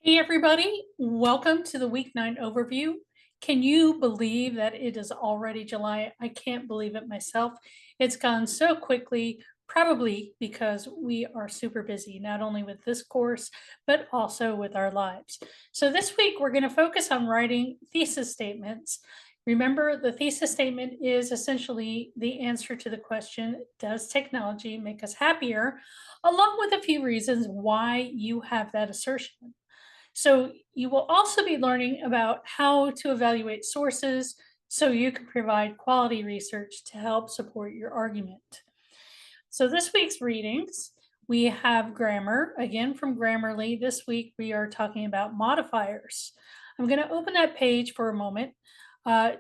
Hey everybody, welcome to the week 9 overview. Can you believe that it is already July? I can't believe it myself. It's gone so quickly, probably because we are super busy, not only with this course, but also with our lives. So this week we're going to focus on writing thesis statements. Remember, the thesis statement is essentially the answer to the question, does technology make us happier? Along with a few reasons why you have that assertion. So you will also be learning about how to evaluate sources so you can provide quality research to help support your argument. So this week's readings, we have grammar, again from Grammarly. This week we are talking about modifiers. I'm going to open that page for a moment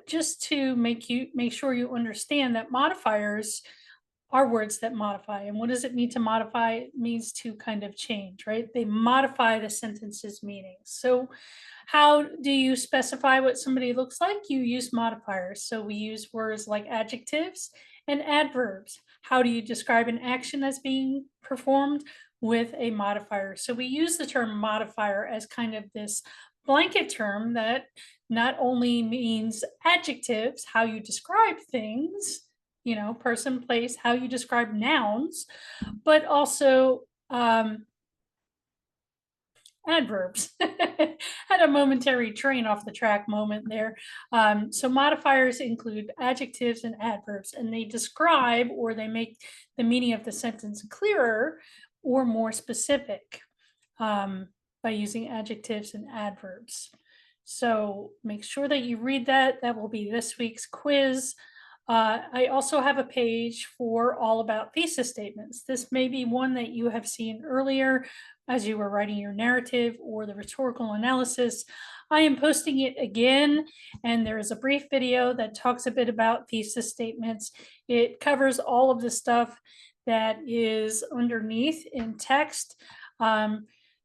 just to make sure you understand that modifiers are words that modify. And what does it mean to modify? It means to kind of change, right? They modify the sentence's meaning. So, how do you specify what somebody looks like? You use modifiers. So, we use words like adjectives and adverbs. How do you describe an action as being performed? With a modifier. So, we use the term modifier as kind of this blanket term that not only means adjectives, how you describe things, person, place, how you describe nouns, but also adverbs. Had a momentary train off the track moment there. So modifiers include adjectives and adverbs, and they describe or they make the meaning of the sentence clearer or more specific by using adjectives and adverbs. So make sure that you read that. That will be this week's quiz. I also have a page for all about thesis statements. This may be one that you have seen earlier as you were writing your narrative or the rhetorical analysis. I am posting it again, and there is a brief video that talks a bit about thesis statements. It covers all of the stuff that is underneath in text.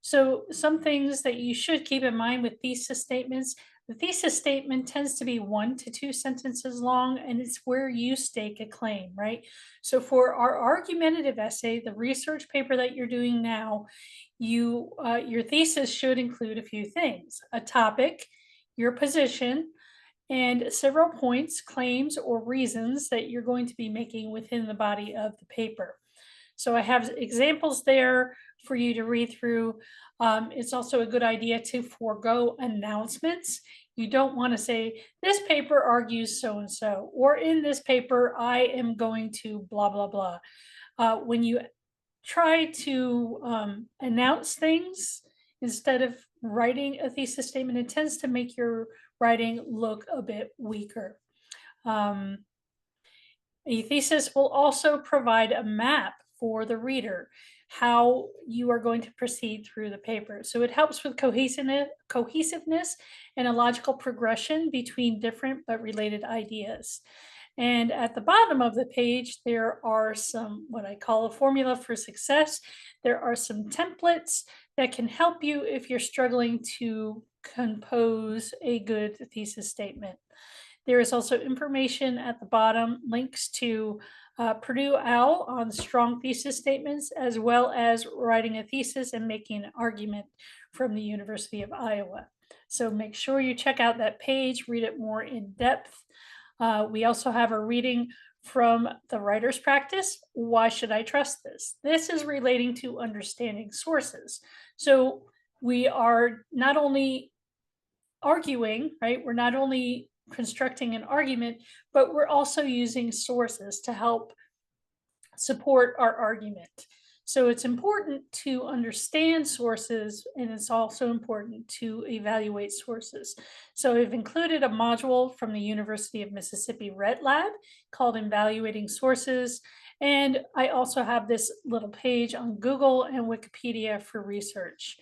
So some things that you should keep in mind with thesis statements. The thesis statement tends to be 1 to 2 sentences long, and it's where you stake a claim, right? So for our argumentative essay, the research paper that you're doing now, your thesis should include a few things: a topic, your position, and several points, claims, or reasons that you're going to be making within the body of the paper. So I have examples there for you to read through. It's also a good idea to forego announcements. You don't want to say, this paper argues so and so, or in this paper, I am going to blah, blah, blah. When you try to announce things instead of writing a thesis statement, it tends to make your writing look a bit weaker. A thesis will also provide a map for the reader, how you are going to proceed through the paper. So it helps with cohesiveness and a logical progression between different but related ideas. And at the bottom of the page, there are some, what I call a formula for success. There are some templates that can help you if you're struggling to compose a good thesis statement. There is also information at the bottom, links to Purdue OWL on strong thesis statements, as well as writing a thesis and making an argument from the University of Iowa. So make sure you check out that page, read it more in depth. We also have a reading from the writer's practice. Why should I trust this? This is relating to understanding sources. So we are not only arguing, right? We're not only constructing an argument, but we're also using sources to help support our argument. So it's important to understand sources, and it's also important to evaluate sources. So I've included a module from the University of Mississippi Red Lab called Evaluating Sources. And I also have this little page on Google and Wikipedia for research.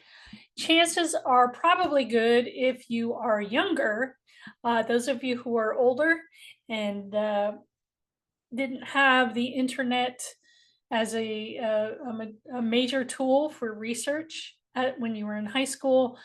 Chances are probably good if you are younger. Those of you who are older and didn't have the internet as a major tool for research when you were in high school,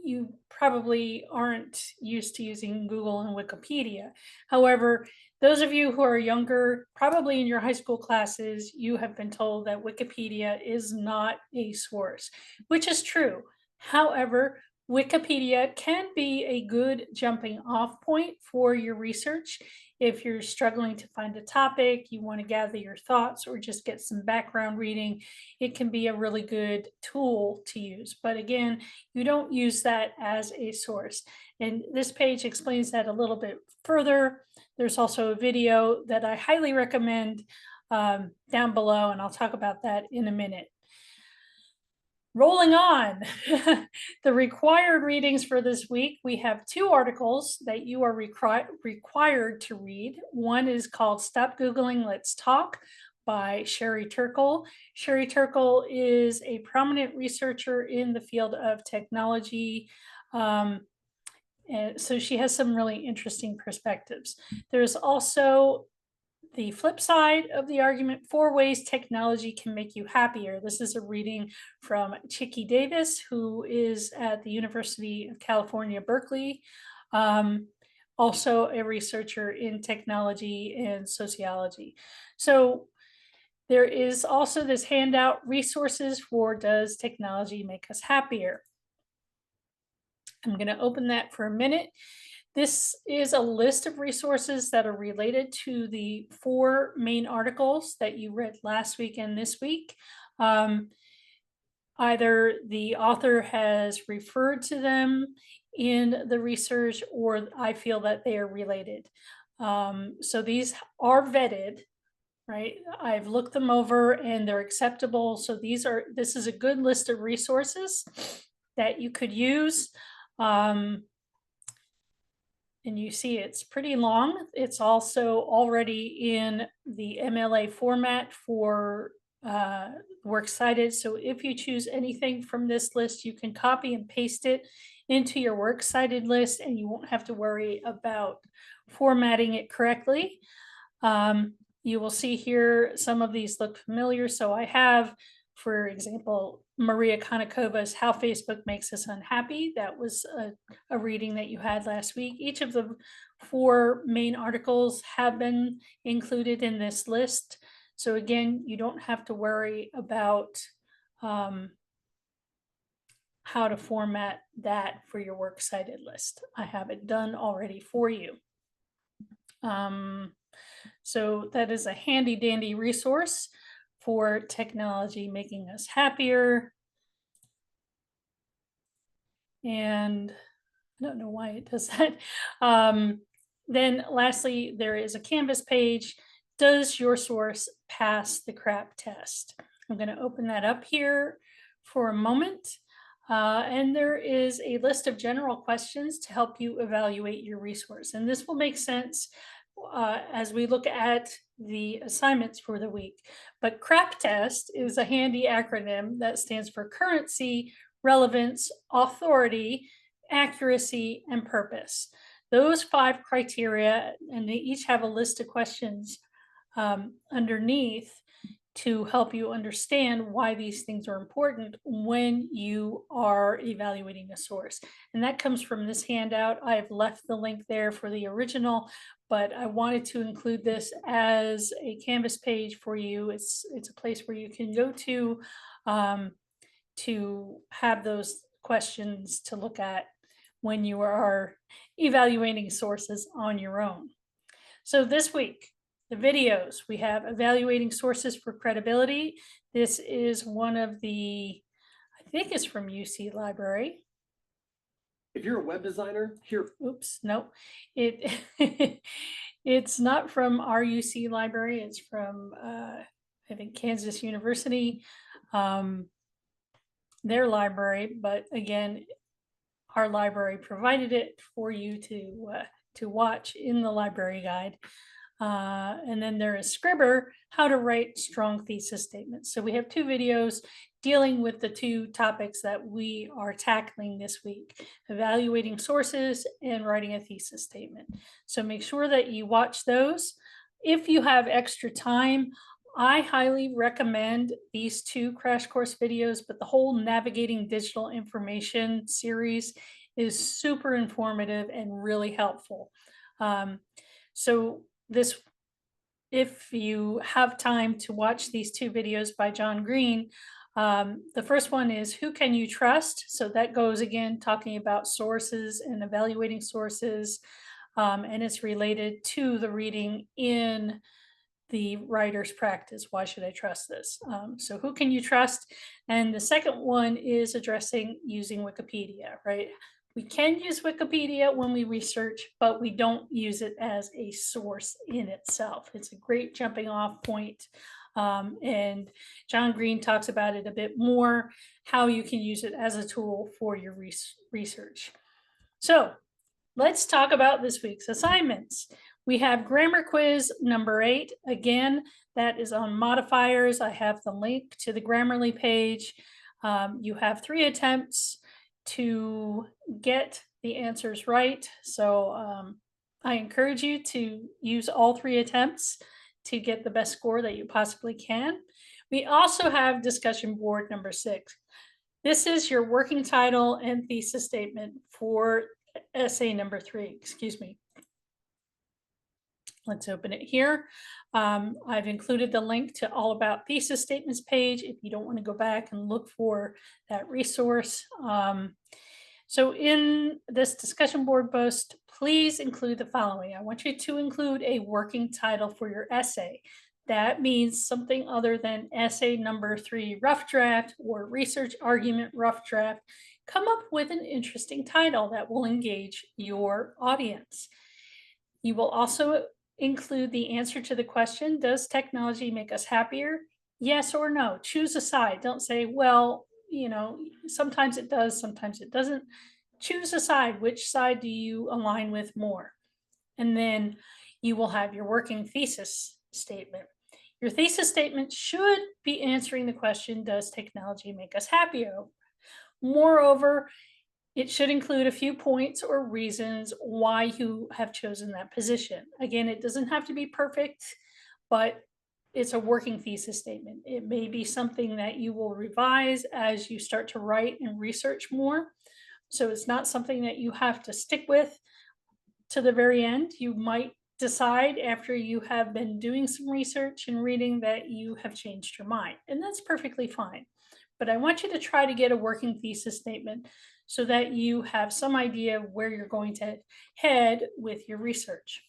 you probably aren't used to using Google and Wikipedia. However, those of you who are younger, probably in your high school classes, you have been told that Wikipedia is not a source, which is true. However, Wikipedia can be a good jumping off point for your research. If you're struggling to find a topic, you want to gather your thoughts, or just get some background reading, it can be a really good tool to use. But again, you don't use that as a source. And this page explains that a little bit further. There's also a video that I highly recommend down below, and I'll talk about that in a minute. Rolling on, the required readings for this week, we have two articles that you are required to read. One is called Stop Googling, Let's Talk by Sherry Turkle. Sherry Turkle is a prominent researcher in the field of technology. And so she has some really interesting perspectives. There's also the flip side of the argument, 4 ways technology can make you happier. This is a reading from Chicky Davis, who is at the University of California, Berkeley, also a researcher in technology and sociology. So there is also this handout, resources for Does Technology Make Us Happier? I'm going to open that for a minute. This is a list of resources that are related to the 4 main articles that you read last week and this week. Either the author has referred to them in the research, or I feel that they are related. So these are vetted, right? I've looked them over and they're acceptable. So this is a good list of resources that you could use. And you see it's pretty long. It's also already in the MLA format for Works Cited. So if you choose anything from this list, you can copy and paste it into your Works Cited list, and you won't have to worry about formatting it correctly. You will see here some of these look familiar. So I have, for example, Maria Konikova's How Facebook Makes Us Unhappy. That was a reading that you had last week. Each of the 4 main articles have been included in this list. So again, you don't have to worry about how to format that for your Works Cited list. I have it done already for you. So that is a handy dandy resource for technology making us happier. And I don't know why it does that. Then lastly, there is a Canvas page. Does your source pass the CRAP test? I'm going to open that up here for a moment. And there is a list of general questions to help you evaluate your resource. And this will make sense as we look at the assignments for the week. But CRAP test is a handy acronym that stands for currency, relevance, authority, accuracy, and purpose. Those 5 criteria, and they each have a list of questions underneath to help you understand why these things are important when you are evaluating a source. And that comes from this handout. I've left the link there for the original, but I wanted to include this as a Canvas page for you. It's a place where you can go to have those questions to look at when you are evaluating sources on your own. So this week, the videos, we have evaluating sources for credibility. This is one of the, I think it's from UC Library. If you're a web designer, here. Oops, no, it it's not from our UC Library. It's from I think Kansas University, their library. But again, our library provided it for you to watch in the library guide. And then there is Scribber, how to write strong thesis statements. So we have 2 videos dealing with the 2 topics that we are tackling this week, evaluating sources and writing a thesis statement. So make sure that you watch those. If you have extra time, I highly recommend these 2 crash course videos, but the whole Navigating Digital Information series is super informative and really helpful. So if you have time to watch these 2 videos by John Green, The first one is who can you trust? So that goes again talking about sources and evaluating sources, and it's related to the reading in the writer's practice. Why should I trust this? So who can you trust? And the second one is addressing using Wikipedia, right? We can use Wikipedia when we research, but we don't use it as a source in itself. It's a great jumping off point. And John Green talks about it a bit more, how you can use it as a tool for your research. So let's talk about this week's assignments. We have grammar quiz number 8. Again, that is on modifiers. I have the link to the Grammarly page. You have 3 attempts to get the answers right. So I encourage you to use all 3 attempts to get the best score that you possibly can. We also have discussion board number 6. This is your working title and thesis statement for essay number 3, excuse me. Let's open it here. I've included the link to All About Thesis Statements page if you don't want to go back and look for that resource. So in this discussion board post, please include the following. I want you to include a working title for your essay. That means something other than essay number 3 rough draft or research argument rough draft. Come up with an interesting title that will engage your audience. You will also include the answer to the question, does technology make us happier? Yes or no. Choose a side. Don't say, well, sometimes it does, sometimes it doesn't. Choose a side. Which side do you align with more? And then you will have your working thesis statement. Your thesis statement should be answering the question, does technology make us happier? Moreover, it should include a few points or reasons why you have chosen that position. Again, it doesn't have to be perfect, but it's a working thesis statement. It may be something that you will revise as you start to write and research more. So it's not something that you have to stick with to the very end. You might decide after you have been doing some research and reading that you have changed your mind, and that's perfectly fine. But I want you to try to get a working thesis statement so that you have some idea of where you're going to head with your research.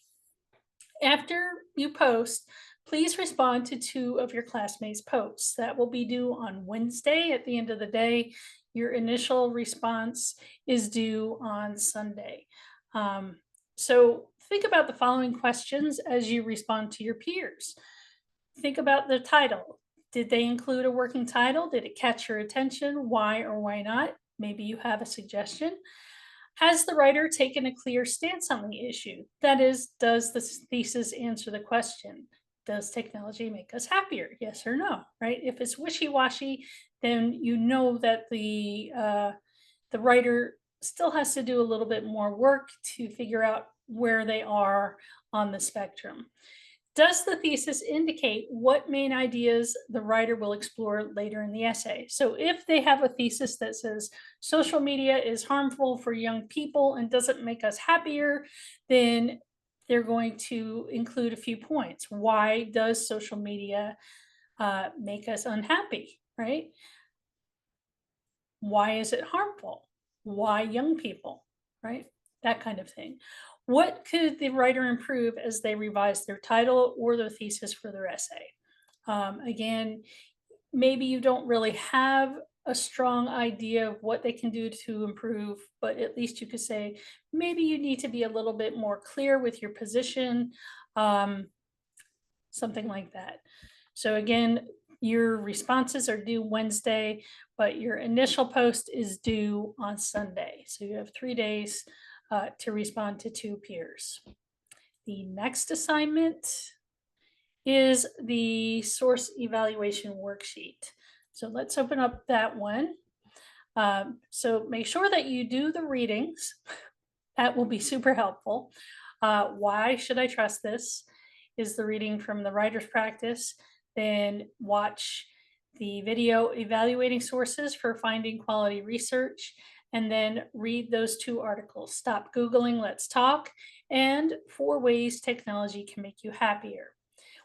After you post, please respond to 2 of your classmates' posts. That will be due on Wednesday at the end of the day. Your initial response is due on Sunday. So think about the following questions as you respond to your peers. Think about the title. Did they include a working title? Did it catch your attention? Why or why not? Maybe you have a suggestion. Has the writer taken a clear stance on the issue? That is, does the thesis answer the question? Does technology make us happier? Yes or no, right? If it's wishy-washy, then you know that the writer still has to do a little bit more work to figure out where they are on the spectrum. Does the thesis indicate what main ideas the writer will explore later in the essay? So if they have a thesis that says social media is harmful for young people and doesn't make us happier, then they're going to include a few points. Why does social media make us unhappy, right? Why is it harmful? Why young people, right? That kind of thing. What could the writer improve as they revise their title or their thesis for their essay? Again, maybe you don't really have a strong idea of what they can do to improve, but at least you could say maybe you need to be a little bit more clear with your position, something like that. So again, your responses are due Wednesday, but your initial post is due on Sunday. So you have 3 days to respond to 2 peers. The next assignment is the source evaluation worksheet. So let's open up that one. So make sure that you do the readings. That will be super helpful. Why should I trust this? Is the reading from the writer's practice. Then watch the video evaluating sources for finding quality research, and then read those 2 articles. Stop Googling, let's talk, and 4 ways technology can make you happier.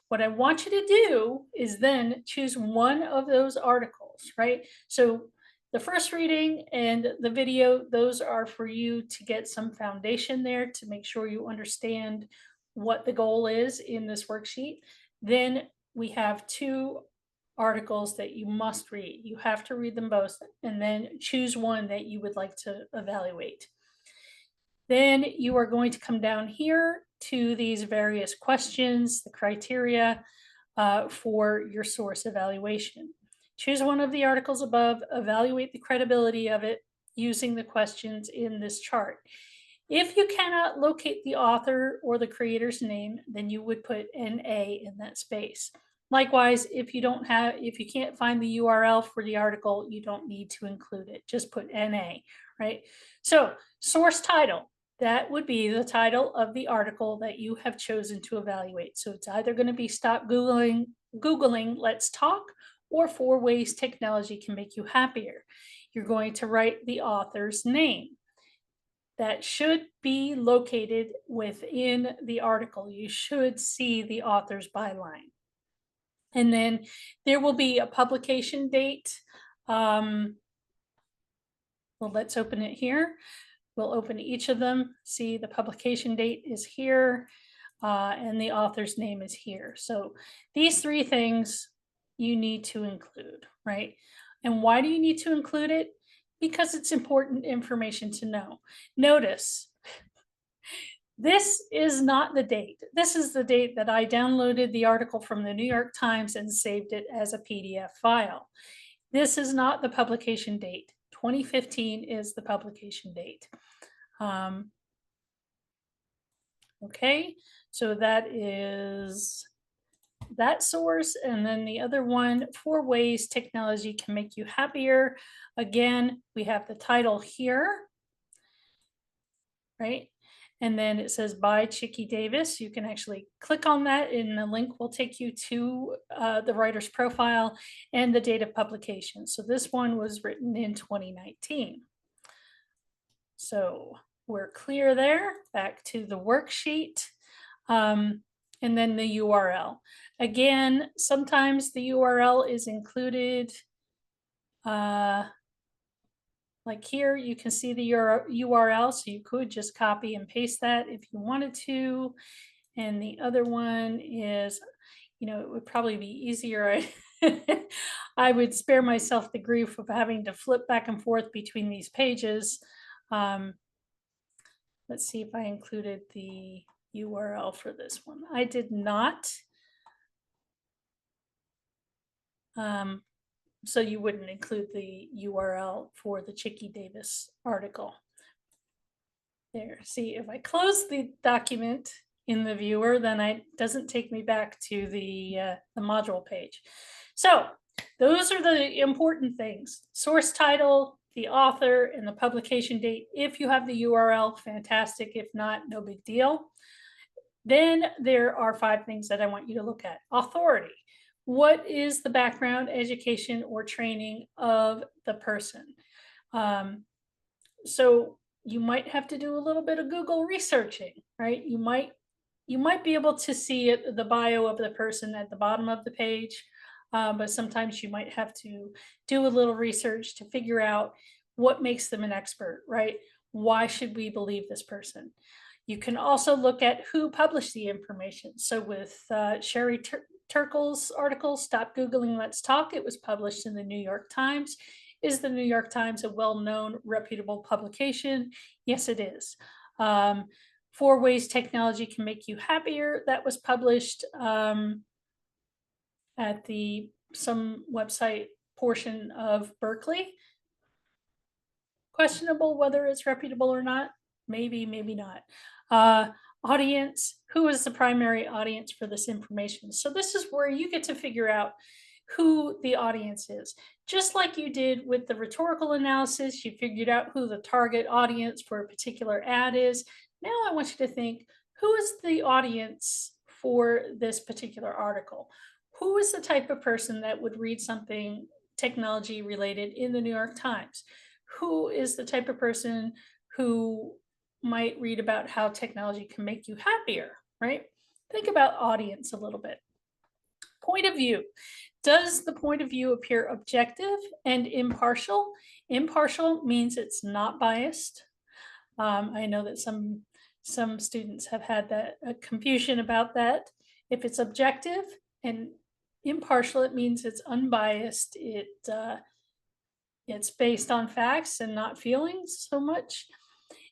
What I want you to do is then choose one of those articles. articles, right? So the first reading and the video, those are for you to get some foundation there to make sure you understand what the goal is in this worksheet. Then we have two articles that you must read. You have to read them both and then choose one that you would like to evaluate. Then you are going to come down here to these various questions, the criteria for your source evaluation. Choose one of the articles above, evaluate the credibility of it using the questions in this chart. If you cannot locate the author or the creator's name, then you would put NA in that space. Likewise, if you can't find the URL for the article, you don't need to include it. Just put NA, right? So, source title, that would be the title of the article that you have chosen to evaluate. So it's either going to be Stop Googling Let's Talk or 4 Ways Technology Can Make You Happier. You're going to write the author's name. That should be located within the article. You should see the author's byline. And then there will be a publication date. Well, let's open it here. We'll open each of them. See, the publication date is here, and the author's name is here. So these 3 things you need to include, right? And why do you need to include it? Because it's important information to know. Notice, this is not the date. This is the date that I downloaded the article from the New York Times and saved it as a PDF file. This is not the publication date. 2015 is the publication date. Okay, so that is that source. And then the other one, 4 Ways Technology Can Make You Happier. Again, we have the title here, right? And then it says by Chicky Davis. You can actually click on that and the link will take you to the writer's profile and the date of publication. So this one was written in 2019. So we're clear there. Back to the worksheet. And then the URL. Again, sometimes the URL is included. Like here, you can see the URL, so you could just copy and paste that if you wanted to. And the other one is, it would probably be easier. I would spare myself the grief of having to flip back and forth between these pages. Let's see if I included the URL for this one. I did not. So you wouldn't include the URL for the Chicky Davis article. There, see, if I close the document in the viewer, then it doesn't take me back to the module page. So those are the important things: source title, the author, and the publication date. If you have the URL, fantastic. If not, no big deal. Then there are 5 things that I want you to look at. Authority. What is the background, education, or training of the person? So you might have to do a little bit of Google researching, right? You might be able to see it, the bio of the person at the bottom of the page, but sometimes you might have to do a little research to figure out what makes them an expert, right? Why should we believe this person? You can also look at who published the information. So with Sherry Turkle's article, Stop Googling Let's Talk, it was published in the New York Times. Is the New York Times a well-known, reputable publication? Yes, it is. 4 Ways Technology Can Make You Happier, that was published at some website portion of Berkeley. Questionable whether it's reputable or not. Maybe, maybe not. Audience, who is the primary audience for this information? So this is where you get to figure out who the audience is. Just like you did with the rhetorical analysis, you figured out who the target audience for a particular ad is. Now I want you to think, who is the audience for this particular article? Who is the type of person that would read something technology related in the New York Times? Who is the type of person who might read about how technology can make you happier, right? Think about audience a little bit. Point of view. Does the point of view appear objective and impartial? Impartial means it's not biased. I know that some students have had that confusion about that. If it's objective and impartial, it means it's unbiased. It's based on facts and not feelings so much.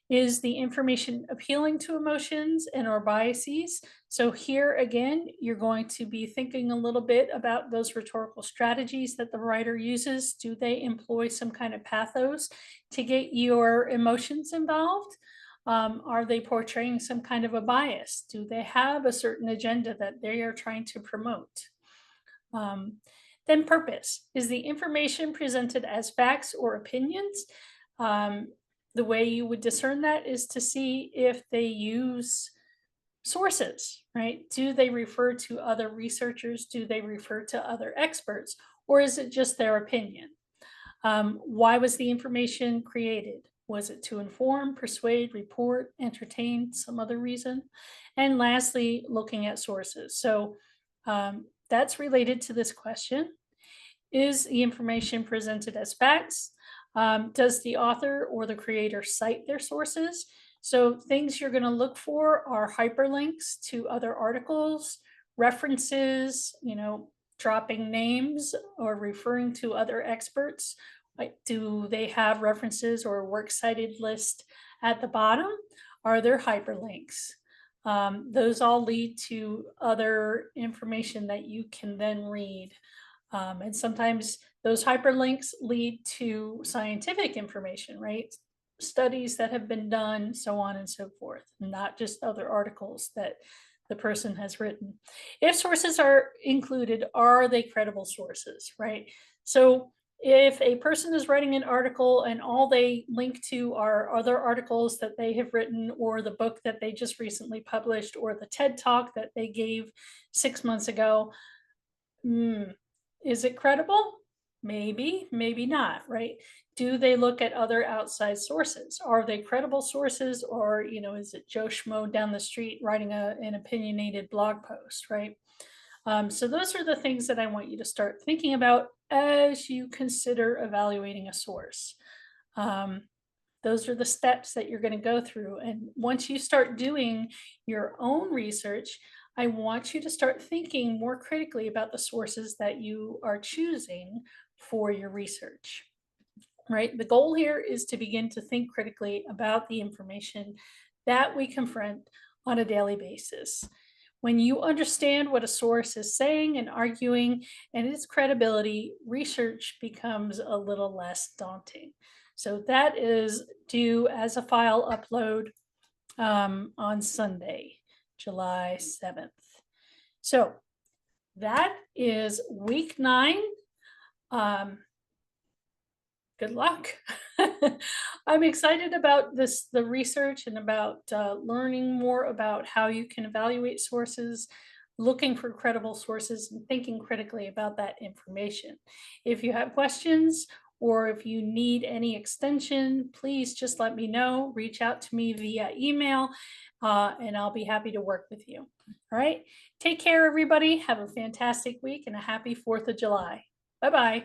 Is the information appealing to emotions and or biases? So here again, you're going to be thinking a little bit about those rhetorical strategies that the writer uses. Do they employ some kind of pathos to get your emotions involved? Are they portraying some kind of a bias? Do they have a certain agenda that they are trying to promote? Um, then purpose. Is the information presented as facts or opinions? Um, the way you would discern that is to see if they use sources, right? Do they refer to other researchers? Do they refer to other experts? Or is it just their opinion? Why was the information created? Was it to inform, persuade, report, entertain, some other reason? And lastly, looking at sources. So that's related to this question. Is the information presented as facts? Does the author or the creator cite their sources? So things you're going to look for are hyperlinks to other articles, references, dropping names or referring to other experts. Like, do they have references or a works cited list at the bottom? Are there hyperlinks? Those all lead to other information that you can then read. And sometimes those hyperlinks lead to scientific information, right? Studies that have been done, so on and so forth, not just other articles that the person has written. If sources are included, are they credible sources, right? So if a person is writing an article and all they link to are other articles that they have written, or the book that they just recently published, or the TED talk that they gave 6 months ago, is it credible? Maybe, maybe not, right? Do they look at other outside sources? Are they credible sources, or is it Joe Schmo down the street writing an opinionated blog post, right? So those are the things that I want you to start thinking about as you consider evaluating a source. Those are the steps that you're going to go through. And once you start doing your own research, I want you to start thinking more critically about the sources that you are choosing for your research, right? The goal here is to begin to think critically about the information that we confront on a daily basis. When you understand what a source is saying and arguing and its credibility, research becomes a little less daunting. So that is due as a file upload on Sunday, July 7th. So that is week 9. Good luck. I'm excited about the research, and about learning more about how you can evaluate sources, looking for credible sources, and thinking critically about that information. If you have questions or if you need any extension, please just let me know. Reach out to me via email, and I'll be happy to work with you. All right. Take care, everybody. Have a fantastic week and a happy 4th of July. Bye-bye.